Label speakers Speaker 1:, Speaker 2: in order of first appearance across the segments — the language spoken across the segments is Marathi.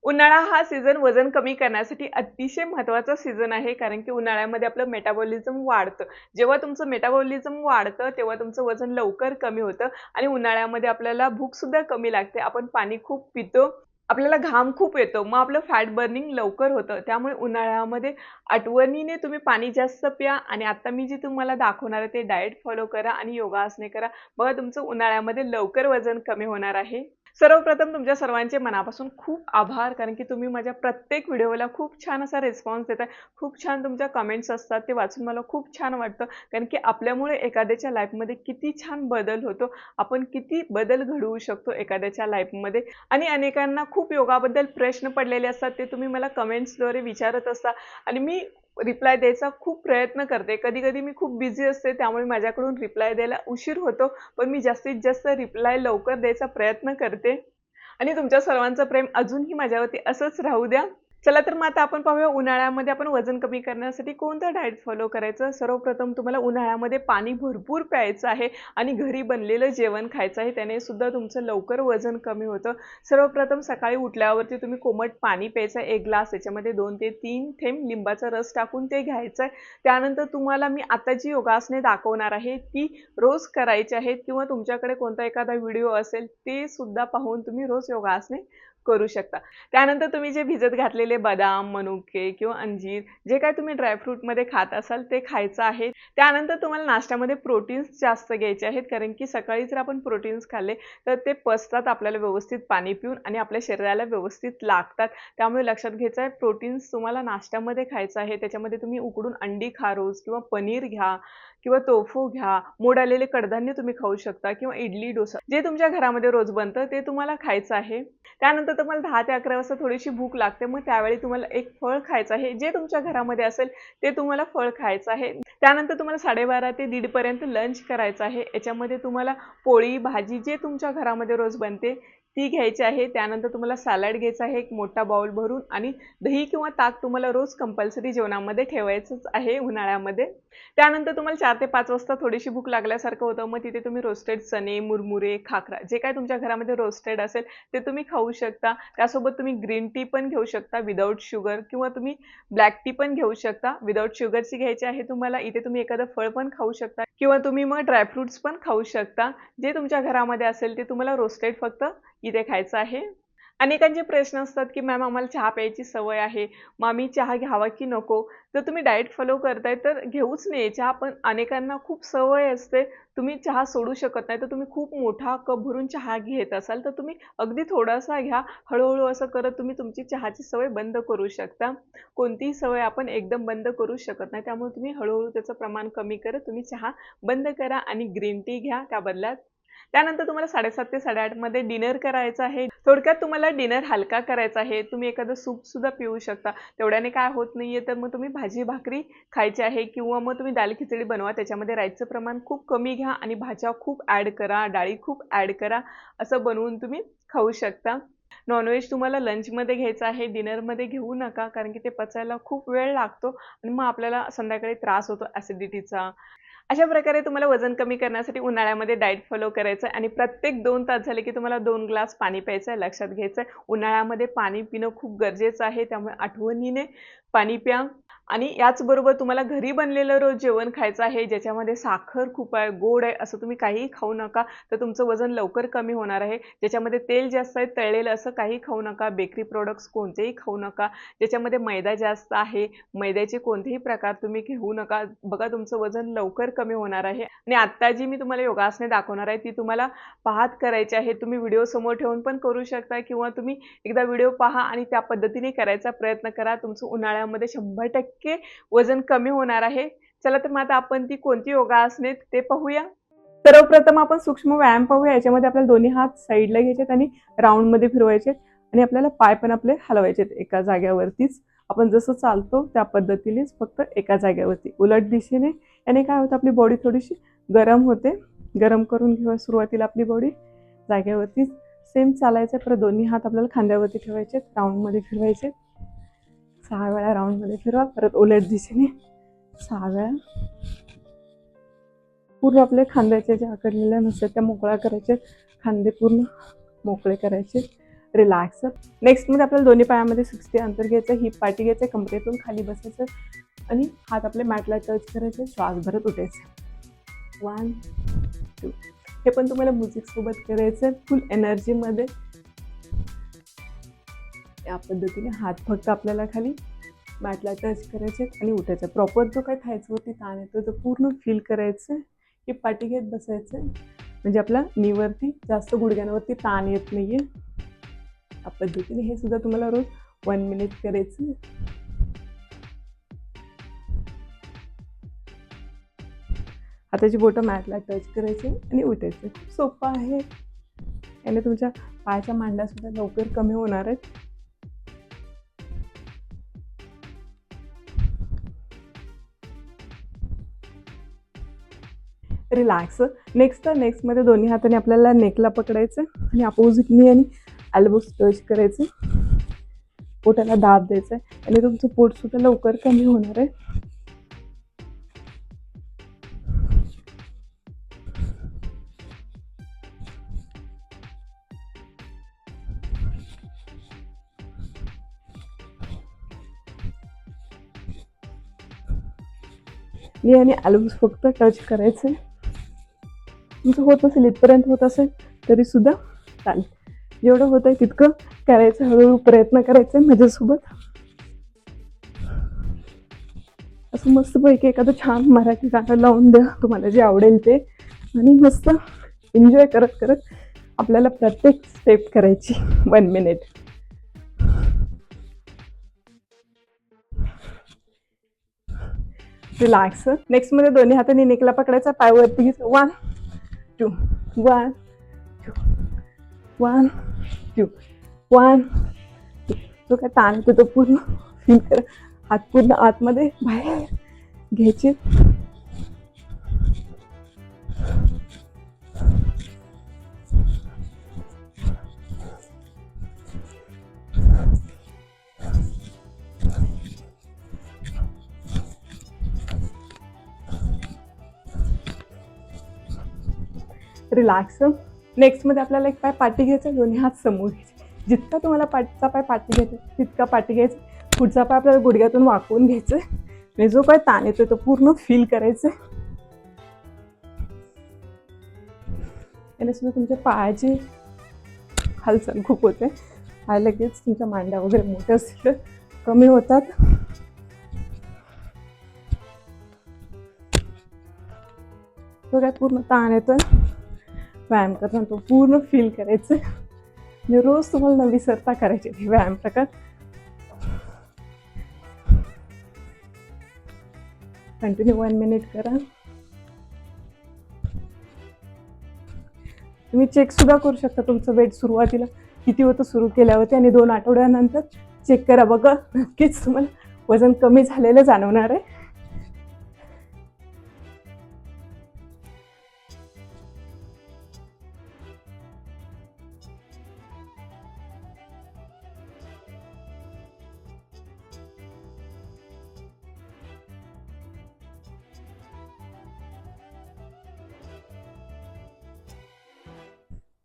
Speaker 1: उन्हाळा हा सीझन वजन कमी करण्यासाठी अतिशय महत्त्वाचा सीझन आहे. कारण की उन्हाळ्यामध्ये आपलं मेटाबॉलिझम वाढतं. जेव्हा तुमचं मेटाबॉलिझम वाढतं, तेव्हा तुमचं वजन लवकर कमी होतं आणि उन्हाळ्यामध्ये आपल्याला भूकसुद्धा कमी लागते. आपण पाणी खूप पितो. आपल्याला घाम खूप येतो. मग आपलं फॅट बर्निंग लवकर होतं. त्यामुळे उन्हाळ्यामध्ये आठवणीने तुम्ही पाणी जास्त प्या आणि आता मी जे तुम्हाला दाखवणार आहे ते डाएट फॉलो करा आणि योगासने करा. बघा तुमचं उन्हाळ्यामध्ये लवकर वजन कमी होणार आहे. सर्वप्रथम तुमच्या सर्वांचे मनापासून खूप आभार. कारण की तुम्ही माझ्या प्रत्येक व्हिडिओला खूप छान असा रिस्पॉन्स देताय. खूप छान तुमच्या कमेंट्स असतात. ते वाचून मला खूप छान वाटतं. कारण की आपल्यामुळे एखाद्याच्या लाईफमध्ये किती छान बदल होतो. आपण किती बदल घडवू शकतो एखाद्याच्या लाईफमध्ये. आणि अनेकांना खूप योगाबद्दल प्रश्न पडलेले असतात. ते तुम्ही मला कमेंट्सद्वारे विचारत असता आणि मी रिप्लाय द्यायचा खूप प्रयत्न करते. कधी-कधी मी खूप बिझी असते. त्यामुळे माझ्याकडून रिप्लाय द्यायला उशीर होतो. पण मी जास्तीत जास्त रिप्लाय लवकर द्यायचा प्रयत्न करते आणि तुमच्या सर्वांचं प्रेम अजूनही माझ्यावरती असंच राहू द्या. चला तर मग आता आपण पाहूया उन्हाळ्यामध्ये आपण वजन कमी करण्यासाठी कोणतं डाएट फॉलो करायचं. सर्वप्रथम तुम्हाला उन्हाळ्यामध्ये पाणी भरपूर प्यायचं आहे आणि घरी बनलेलं जेवण खायचं आहे. त्याने सुद्धा तुमचं लवकर वजन कमी होतं. सर्वप्रथम सकाळी उठल्यावरती तुम्ही कोमट पाणी प्यायचं आहे 1 ग्लास. त्याच्यामध्ये 2 ते 3 थेंब लिंबाचा रस टाकून ते घ्यायचं आहे. त्यानंतर तुम्हाला मी आता जी योगासने दाखवणार आहे ती रोज करायची आहेत किंवा तुमच्याकडे कोणता एखादा व्हिडिओ असेल ते सुद्धा पाहून तुम्ही रोज योगासने करू शकता. त्यानंतर तुम्ही जे भिजत घातलेले बदाम, मनुके किंवा अंजीर जे काही तुम्ही ड्रायफ्रूटमध्ये खात असाल ते खायचं आहे. त्यानंतर तुम्हाला नाश्त्यामध्ये प्रोटीन्स जास्त घ्यायचे आहेत. कारण की सकाळी जर आपण प्रोटीन्स खाल्ले तर ते पचतात आपल्याला व्यवस्थित पाणी पिऊन आणि आपल्या शरीराला व्यवस्थित लागतात. त्यामुळे लक्षात घ्यायचं आहे प्रोटीन्स तुम्हाला नाश्त्यामध्ये खायचं आहे. त्याच्यामध्ये तुम्ही उकडून अंडी खा रोज किंवा पनीर घ्या किंवा टोफू घ्या. मोड आलेले कडधान्य तुम्ही खाऊ शकता किंवा इडली, डोसा जे तुमच्या घरामध्ये रोज बनतं ते तुम्हाला खायचं आहे. त्यानंतर तुम्हाला 10 ते 11 वाजता थोडीशी भूक लागते. मग त्यावेळी तुम्हाला एक फळ खायचं आहे. जे तुमच्या घरामध्ये असेल ते तुम्हाला फळ खायचं आहे. त्यानंतर तुम्हाला 12:30 ते 1:30 पर्यंत लंच करायचं आहे. याच्यामध्ये तुम्हाला पोळी, भाजी जे तुमच्या घरामध्ये रोज बनते ती घ्यायची आहे. त्यानंतर तुम्हाला सॅलड घ्यायचा आहे एक मोठा बाउल भरून आणि दही किंवा ताक तुम्हाला रोज कंपल्सरी जेवणामध्ये ठेवायचंच आहे उन्हाळ्यामध्ये. त्यानंतर तुम्हाला 4 ते 5 वाजता थोडीशी भूक लागल्यासारखं होतं. मग तिथे तुम्ही रोस्टेड चणे, मुरमुरे, खाकरा जे काही तुमच्या घरामध्ये रोस्टेड असेल ते तुम्ही खाऊ शकता. त्यासोबत तुम्ही ग्रीन टी पण घेऊ शकता विदाऊट शुगर किंवा तुम्ही ब्लॅक टी पण घेऊ शकता. विदाऊट शुगरची घ्यायची आहे तुम्हाला. इथे तुम्ही एखादं फळ पण खाऊ शकता किंवा तुम्ही मग ड्रायफ्रुट्स पण खाऊ शकता. जे तुमच्या घरामध्ये असेल ते तुम्हाला रोस्टेड फक्त इथे खायचं आहे. अनेकांचे प्रश्न असतात की मॅम आम्हाला चहा प्यायची सवय आहे. मग आम्ही चहा घ्यावा की नको? जर तुम्ही डाएट फॉलो करताय तर घेऊच नये चहा. पण अनेकांना खूप सवय असते. तुम्ही चहा सोडू शकत नाही. तर तुम्ही खूप मोठा कप भरून चहा घेत असाल तर तुम्ही अगदी थोडासा घ्या. हळू असं करत तुम्ही तुमची चहाची सवय बंद करू शकता. कोणतीही सवय आपण एकदम बंद करू शकत नाही. त्यामुळे तुम्ही हळू त्याचं प्रमाण कमी करत तुम्ही चहा बंद करा आणि ग्रीन टी घ्या त्या बदल्यात. त्यानंतर तुम्हाला 7:30 ते 8:30 मध्ये डिनर करायचं आहे. थोडक्यात तुम्हाला डिनर हलका करायचा आहे. तुम्ही एखादं सूप सुद्धा पिऊ शकता. तेवढ्याने काय होत नाहीये तर मग तुम्ही भाजी भाकरी खायची आहे किंवा मग तुम्ही दाल खिचडी बनवा. त्याच्यामध्ये राईसचं प्रमाण खूप कमी घ्या आणि भाज्या खूप ॲड करा, डाळी खूप ॲड करा. असं बनवून तुम्ही खाऊ शकता. नॉनव्हेज तुम्हाला लंचमध्ये घ्यायचं आहे, डिनरमध्ये घेऊ नका. कारण की ते पचायला खूप वेळ लागतो आणि मग आपल्याला संध्याकाळी त्रास होतो ॲसिडिटीचा. अशा प्रकारे तुम्हाला वजन कमी करण्यासाठी उन्हाळ्यामध्ये डाएट फॉलो करायचं आहे आणि प्रत्येक 2 तास झाले की तुम्हाला 2 ग्लास पाणी प्यायचं आहे. लक्षात घ्यायचं आहे उन्हाळ्यामध्ये पाणी पिणं खूप गरजेचं आहे. त्यामुळे आठवणीने पाणी प्या आणि याचबरोबर तुम्हाला घरी बनलेलं रोज जेवण खायचं आहे. ज्याच्यामध्ये साखर खूप आहे, गोड आहे असं तुम्ही काहीही खाऊ नका. तर तुमचं वजन लवकर कमी होणार आहे. ज्याच्यामध्ये तेल जास्त आहे, तळलेलं असं काही खाऊ नका. बेकरी प्रॉडक्ट्स कोणतेही खाऊ नका. ज्याच्यामध्ये मैदा जास्त आहे, मैद्याचे कोणतेही प्रकार तुम्ही घेऊ नका. बघा तुमचं वजन लवकर कमी होणार आहे. आणि आत्ता जी मी तुम्हाला योगासने दाखवणार आहे ती तुम्हाला पाहत करायची आहे. तुम्ही व्हिडिओ समोर ठेवून पण करू शकता किंवा तुम्ही एकदा व्हिडिओ पहा आणि त्या पद्धतीने करायचा प्रयत्न करा. तुमचं उन्हाळ्यामध्ये 100% वजन कमी होणार आहे. चला तर मग आता आपण ती कोणती योगासने ते पाहूया. सर्वप्रथम आपण सूक्ष्म व्यायाम पाहूया. याच्यामध्ये आपल्याला दोन्ही हात साईडला घ्यायचे आणि राऊंडमध्ये फिरवायचे आणि आपल्याला पाय पण आपले हलवायचे एका जागेवरतीच. आपण जसं चालतो त्या पद्धतीनेच फक्त एका जागेवरती उलट दिशेने. याने काय होतं आपली बॉडी थोडीशी गरम होते. गरम करून घेऊया सुरुवातीला आपली बॉडी जागेवरतीच. सेम चालायचं. परत दोन्ही हात आपल्याला खांद्यावरती ठेवायचे, राऊंडमध्ये फिरवायचे. 6 वेळा राऊंडमध्ये फिरवा. परत उलट दिशेने 6 वेळा. पूर्ण आपले खांद्याच्या ज्या आकडलेल्या नसतात त्या मोकळ्या करायचे. खांदे पूर्ण मोकळे करायचे. रिलॅक्स. नेक्स्ट मध्ये आपल्याला दोन्ही पायामध्ये 60 अंतर घ्यायचं, हिप पाठी घ्यायचं, कमरेतून खाली बसायचं आणि हात आपल्या मॅटला टच करायचे, श्वास भरत उठायचे. 1 2. हे पण तुम्हाला म्युझिक सोबत करायचं, फुल एनर्जीमध्ये. या पद्धतीने हात फक्त आपल्याला खाली मॅटला टच करायचे आणि उठायचं. प्रॉपर जो काय थायचवरती ताण येतो तो पूर्ण फील करायचं. ही पाठी घेत बसायचं, म्हणजे आपल्या नीवरती जास्त गुडघ्यांवरती ताण येत नाहीये. या पद्धतीने हे सुद्धा तुम्हाला रोज 1 मिनिट करायचं. हाताची बोटं मॅटला टच करायची आणि उठायचं. खूप सोपं आहे. याने तुमच्या पायाच्या मांड्या सुद्धा लवकर कमी होणार आहेत. रिलॅक्स. नेक्स्ट मध्ये दोन्ही हाताने आपल्याला नेकला पकडायचं आणि अपोजिट नी आणि एल्बोज टच करायचे. पोटाला दाब द्यायचा आणि तुमचं पोट सुद्धा लवकर कमी होणार आहे. नी आणि एल्बोज फक्त टच करायचे. तुमचं होत असेल इथपर्यंत होत असेल तरी सुद्धा चालेल. जेवढं होत आहे तितकं करायचं, हळूहळू प्रयत्न करायचे माझ्यासोबत. असं मस्तपैकी एखादं छान मराठी गाणं लावून द्या तुम्हाला जे आवडेल ते, आणि मस्त एन्जॉय करत करत आपल्याला प्रत्येक स्टेप करायची 1 मिनिट. रिलॅक्स. नेक्स्ट मध्ये दोन्ही हातांनी नेकला पकडायचा, पाय वरती घ्यायचं. 1 2 1 2 1 2 1 2. जो काय ताण येतो तो पूर्ण फील करा. हात पूर्ण आतमध्ये बाहेर घ्यायचे. रिलॅक्स. नेक्स्ट मध्ये आपल्याला एक पाय पाठी घ्यायचा, दोन्ही हात समोर घ्यायचे. जितका तुम्हाला पाठचा पाय पाठी घ्यायचा तितका पाठी घ्यायचा. पुढचा पाय आपल्याला गुडघ्यातून वाकवून घ्यायचं आणि जो काय ताण येतो तो पूर्ण फील करायचं. याने सुद्धा तुमच्या पायाची हालचाल खूप होते. पाय लगेच तुमच्या मांड्या वगैरे मोठ्या असतील तर कमी होतात. तो काय पूर्ण ताण येतोय व्यायाम करताना तो पूर्ण फील करायचं. म्हणजे रोज तुम्हाला न विसरता करायचे हे व्यायाम प्रकार. कंटिन्यू 1 मिनिट करा. तुम्ही चेक सुद्धा करू शकता तुमचं वेट सुरुवातीला किती होतं सुरू केल्यावरती, आणि 2 आठवड्यानंतर चेक करा. बघा नक्कीच तुम्हाला वजन कमी झालेलं जाणवणार आहे.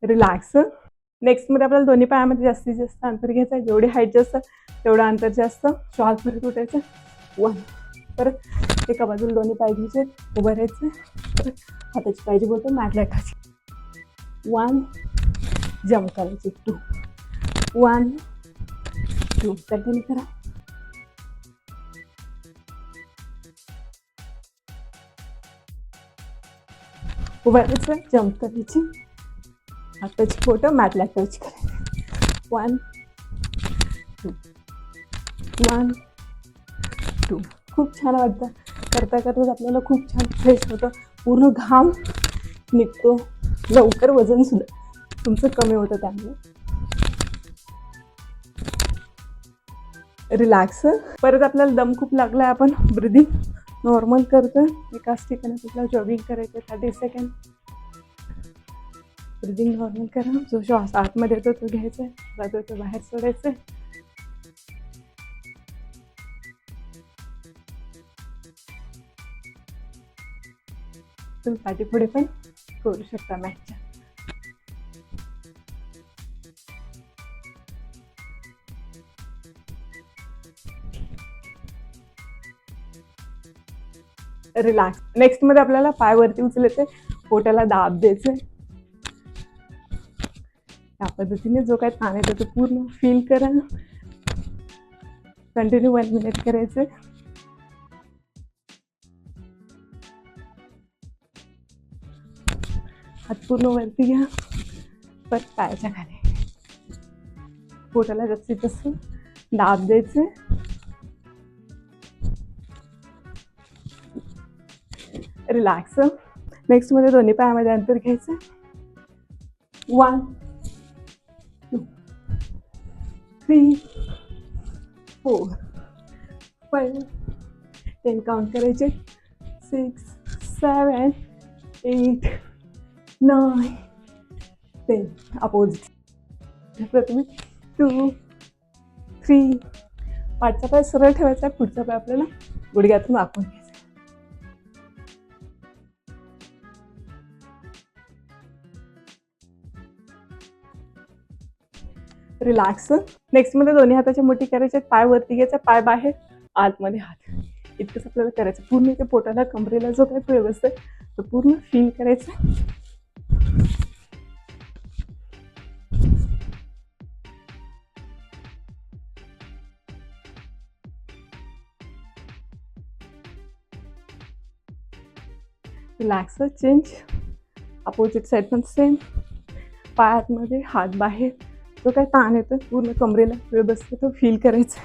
Speaker 1: रिलॅक्स. नेक्स्ट मध्ये आपल्याला दोन्ही पायामध्ये जास्तीत जास्त अंतर घ्यायचं आहे. जेवढी हाईट जास्त तेवढं अंतर जास्त. श्वास भरत उठायचं. 1. परत एका बाजूला दोन्ही पाय घ्यायचे, उभं राहायचं. परत हाताची पायची बोटं मॅटला टाकायची. 1 जम्प करायची. 2 1 2. कंटिन्यू करा. उभं राहायचं, जम्प करायची. हाताची बोटं मॅटला टच करायची. 1 2 1 2. खूप छान वाटतं. करता करताच आपल्याला खूप छान फ्रेश होतं. पूर्ण घाम निघतो. लवकर वजन सुद्धा तुमचं कमी होतं त्यामुळे. रिलॅक्स. परत आपल्याला दम खूप लागला, आपण ब्रीदिंग नॉर्मल करतो. एकाच ठिकाणी आपल्याला जॉगिंग करायचं 30 सेकंड. ब्रीदिंग नॉर्मल करा. जो श्वास आतमध्ये येतो तो घ्यायचा, जातो तो बाहेर सोडायचा. तुम्ही पाठी पुढे पण करू शकता मॅटच्या. रिलॅक्स. नेक्स्ट मध्ये आपल्याला पाय वरती उचलायचे, पोटाला दाब द्यायचे. या पद्धतीने जो काय ताण येतो तो पूर्ण फील करा. कंटिन्यू 1 मिनिट करायचे. हात पूर्ण वरती घ्या, परत पायाच्या खाली. पोटाला जास्तीत जास्त दाब द्यायचे. रिलॅक्स. नेक्स्ट मध्ये दोन्ही पायामध्ये अंतर घ्यायचं. 1 2 3 4 5 10 काउंट करायचे. 6 7 8 9 10. अपोजिट. प्रथमे 2 3. पाठचा पाय सरळ ठेवायचा, पुढचा पाय आपल्याला गुडघ्यातून वाकून घ्यायचा. रिलॅक्स. नेक्स्ट मध्ये दोन्ही हाताच्या मुठी करायचे, पाय वरती घ्यायचा, पाय बाहेर, आतमध्ये हात. इतकंच आपल्याला करायचं. पूर्ण ते पोटाला कमरेला जो काही पिळ बसतोय तो पूर्ण फील करायचा. रिलॅक्स. चेंज. अपोजिट साईड पण सेम. पाय आतमध्ये, हात बाहेर, जो काही ताण येतो पूर्ण कमरेला पिळ बसतो तो फील करायचा.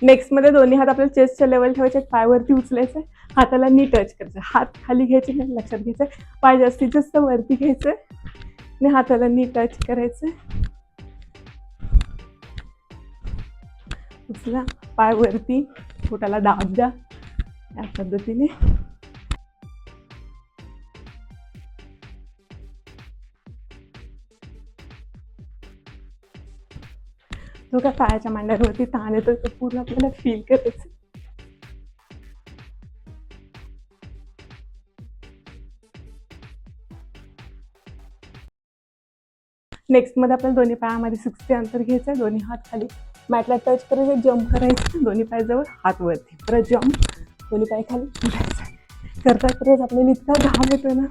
Speaker 1: नेक्स्ट मध्ये दोन्ही हात आपल्या चेस्टच्या लेवल ठेवायचे, पायवरती उचलायचे, हाताला नी टच करायचं. हात खाली घ्यायचे नाही, लक्षात घ्यायचं. पाय जास्तीत जास्त वरती घ्यायचं आणि हाताला नी टच करायचं. उचला, पाय वरती, पोटाला दाब द्या. या पद्धतीने जो काय पायाच्या मांड्यांवरती ताण येतो तो पूर्ण आपल्याला फील करायचं. नेक्स्ट मध्ये आपल्याला दोन्ही पायामध्ये 6 अंतर घ्यायचं. दोन्ही हात खाली मॅटला टच करायचं, जम्प करायचं. दोन्ही पाय जवळ, हात वरती, परत जम्प, दोन्ही पाय खाली उठायचं. करता करत आपल्याला इतका घाम येतोय ना,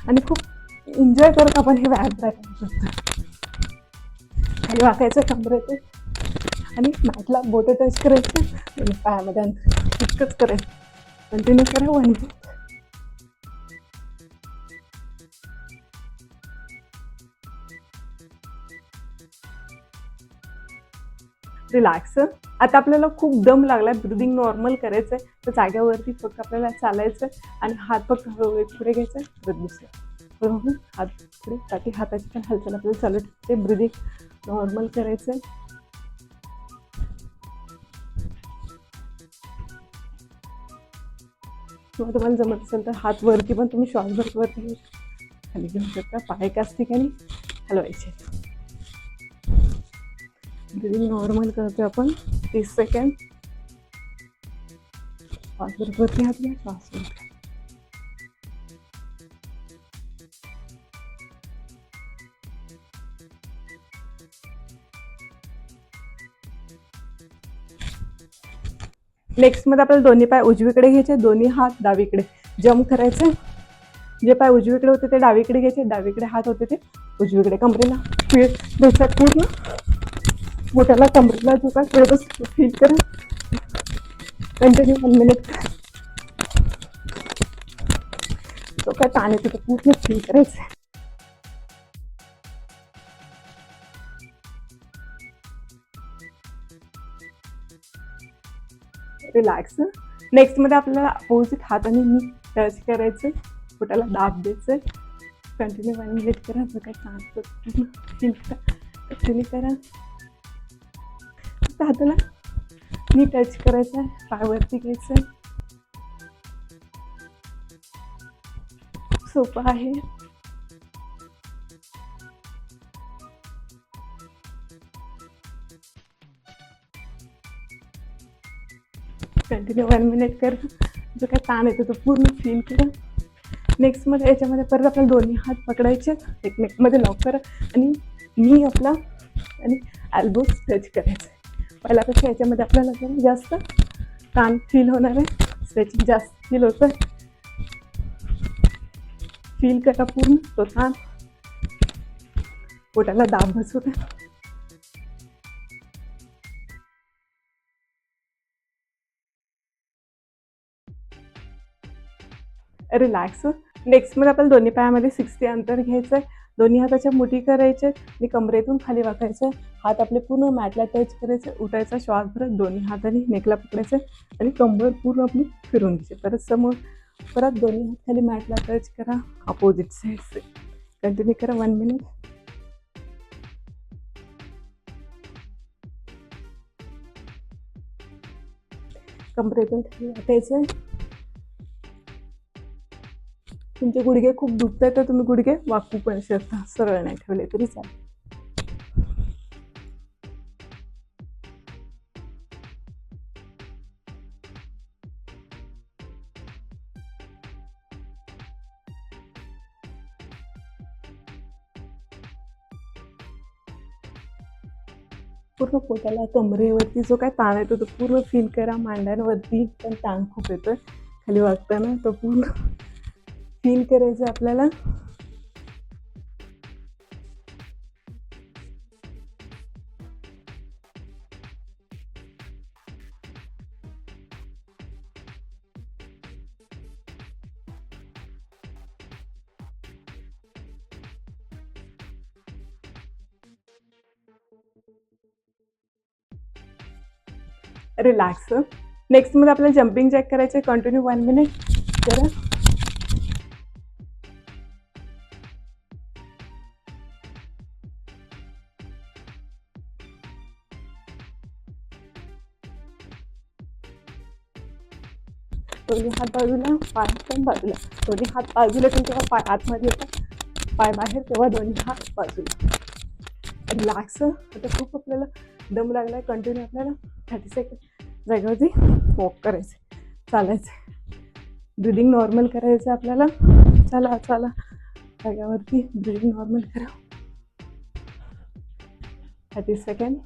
Speaker 1: आणि खूप एन्जॉय करत आपण हे व्यायाम करतो. खाली वाकायचं, कमरेत आणि मॅटला बोटं टच करायचं. दोन्ही पायामध्ये अंतर इतकंच करायचं. कंटिन्यू करा 1 मिनिट. रिलॅक्स. आता आपल्याला खूप दम लागलाय, ब्रिदिंग नॉर्मल करायचंय, तर जाग्यावरती फक्त आपल्याला चालायचं आणि हात फक्त हळूहळू पुढे घ्यायचं, परत दुसरं हात पुढे, ताकी हाताची पण हालचाल आपल्याला चालू ठेवते. ब्रिदिंग नॉर्मल करायचंय. किंवा तुम्हाला जमत असेल तर हात वरती पण तुम्ही श्वास वरती खाली घेऊ शकता. पाय एकाच ठिकाणी हलवायचे. ब्रिदिंग नॉर्मल करतोय आपण 30 सेकंड. श्वास वरती हात घ्या, श्वास वरती. नेक्स्ट मध्ये आपल्याला दोन्ही पाय उजवीकडे घ्यायचे, दोन्ही हात डावीकडे जम्प करायचे. जे पाय उजवीकडे होते ते डावीकडे घ्यायचे, डावीकडे हात होते ते उजवीकडे. कमरेला फील द्यायचा पूर्ण. बोटाला कमरेला जो काय फिरत असतो फील करा. Continue 1 minute. जो काय ताण येतो तो पूर्ण फील करायचं. रिलॅक्स. नेक्स्ट मध्ये आपल्याला अपोजिट हात आणि नी टच करायचं, पोटाला दाब द्यायचं. कंटिन्यू 1 मिनिट करा. जो काय ताण येतो फील करा. कंटिन्यू करा. हाताला नी टच करायचं आहे, पायवरती घ्यायचं. सोपं आहे. कंटिन्यू 1 मिनिट कर. जो काय ताण येतो तो पूर्ण फील करा. नेक्स्ट मध्ये याच्यामध्ये परत आपल्याला दोन्ही हात पकडायचे, एकमेकमध्ये लॉक करा आणि नी आपला आणि एल्बो स्ट्रेच करायचं. पहिल्यापेक्षा याच्यामध्ये आपल्याला जरा जास्त ताण फील होणार आहे, स्ट्रेचिंग जास्त फील होतं. फील करा पूर्ण तो ताण, पोटाला दाब बसू द्या. रिलॅक्स. नेक्स्ट मध्ये आपल्याला दोन्ही पायामध्ये 60 अंतर घ्यायचं आहे. दोन्ही हाताच्या मुठी करायचे आणि कमरेतून खाली वाकायचं. हात आपले पूर्ण मॅटला टच करायचे. उठायचा, श्वास भरत दोन्ही हाताने नेकला पकडायचं आणि कंबर पूर्ण आपली फिरून घ्यायची. परत समोर, परत दोन्ही हात खाली मॅटला टच करा. अपोजिट साईड कंटिन्यू करा 1 मिनिट. कमरेतून खाली वाकायचं. तुमचे गुडघे खूप दुखतात तर तुम्ही गुडघे वाकू पण शकता, सरळ नाही ठेवले तरी चालेल. पूर्ण पोटाला, कमरेवरती जो काय ताण येतो तो पूर्ण फील करा. मांड्यांवरती पण ताण खूप येतोय खाली वागताना, तो पूर्ण फील करायचं आपल्याला. रिलॅक्स. नेक्स्ट मध्ये आपल्याला जम्पिंग जॅक करायचे. कंटिन्यू 1 मिनिट करा. दोन्ही हात बाजूला, पाय पण बाजूला. दोन्ही हात बाजूला ठेवून तेव्हा पाय आतमध्ये येतात, पाय बाहेर तेव्हा दोन्ही हात बाजूला. रिलॅक्स. आता खूप आपल्याला दम लागलाय. कंटिन्यू आपल्याला 30 सेकंड जागेवरती वॉक करायचे, चालायचे. ब्रिदिंग नॉर्मल करायचं आपल्याला. चला चला जागेवरती ब्रिदिंग नॉर्मल करा. 30 सेकंड.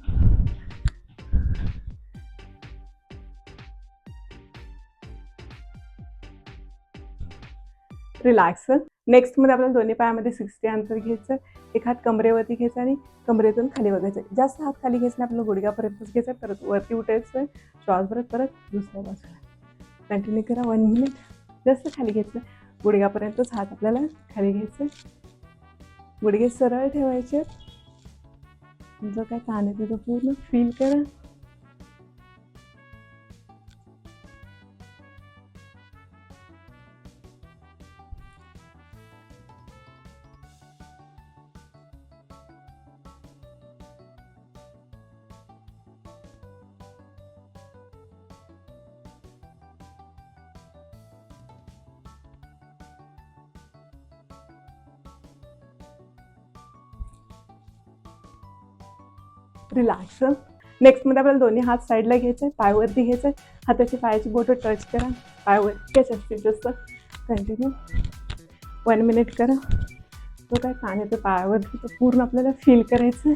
Speaker 1: रिलॅक्स. नेक्स्ट मध्ये आपल्याला दोन्ही पायामध्ये 60 अंतर घ्यायचं. एक हात कमरेवरती घ्यायचा आणि कमरेतून खाली बघायचं. जास्त हात खाली घ्यायचं, आपल्याला गुडघ्यापर्यंतच घ्यायचं. परत वरती उठायचं, श्वास भरत परत दुसऱ्या बाजूला कंटिन्यू करा 1 मिनिट. जास्त खाली घ्यायचं, गुडघ्यापर्यंतच हात आपल्याला खाली घ्यायचं. गुडघे सरळ ठेवायचे. जो काय ताण येतो तो पूर्ण फील करा. रिलॅक्स. नेक्स्ट मध्ये आपल्याला दोन्ही हात साईडला घ्यायचे, पायवरती घ्यायचे. हाताची पायाची बोटं टच करा. पायवरती जास्तीत जास्त कंटिन्यू 1 मिनिट करा. तो काय ताण येतो पायावरती तो पूर्ण आपल्याला फील करायचं.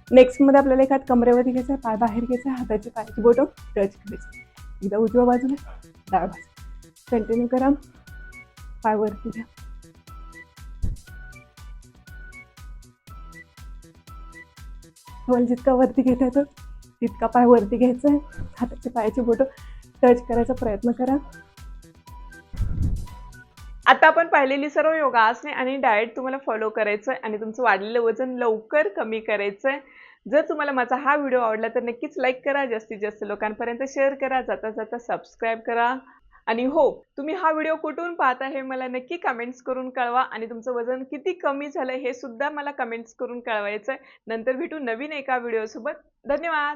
Speaker 1: नेक्स्ट मध्ये आपल्याला एक हात कमरेवरती घ्यायचा, पाय बाहेर घ्यायचा, हाताची पायाची बोटं टच करायची. एकदा उजव्या बाजूला, डाव्या बाजूला कंटिन्यू करा. पाय वरती घ्या. तुम्हाला जितका वरती घेता येतो तितका पाय वरती घ्यायचा आहे. हाताची पायाची बोटं टच करायचा प्रयत्न करा. आता आपण पाहिलेली सर्व योगासने आणि डाएट तुम्हाला फॉलो करायचं आहे आणि तुमचं वाढलेलं वजन लवकर कमी करायचं आहे. जर तुम्हाला माझा हा व्हिडिओ आवडला तर नक्कीच लाईक करा, जास्तीत जास्त लोकांपर्यंत शेअर करा, जाता जाता सबस्क्राईब करा. आणि हो, तुम्ही हा व्हिडिओ कुठून पाहता हे मला नक्की कमेंट्स करून कळवा आणि तुमचं वजन किती कमी झालं हे सुद्धा मला कमेंट्स करून कळवायचं आहे. नंतर भेटू नवीन एका व्हिडिओसोबत. धन्यवाद.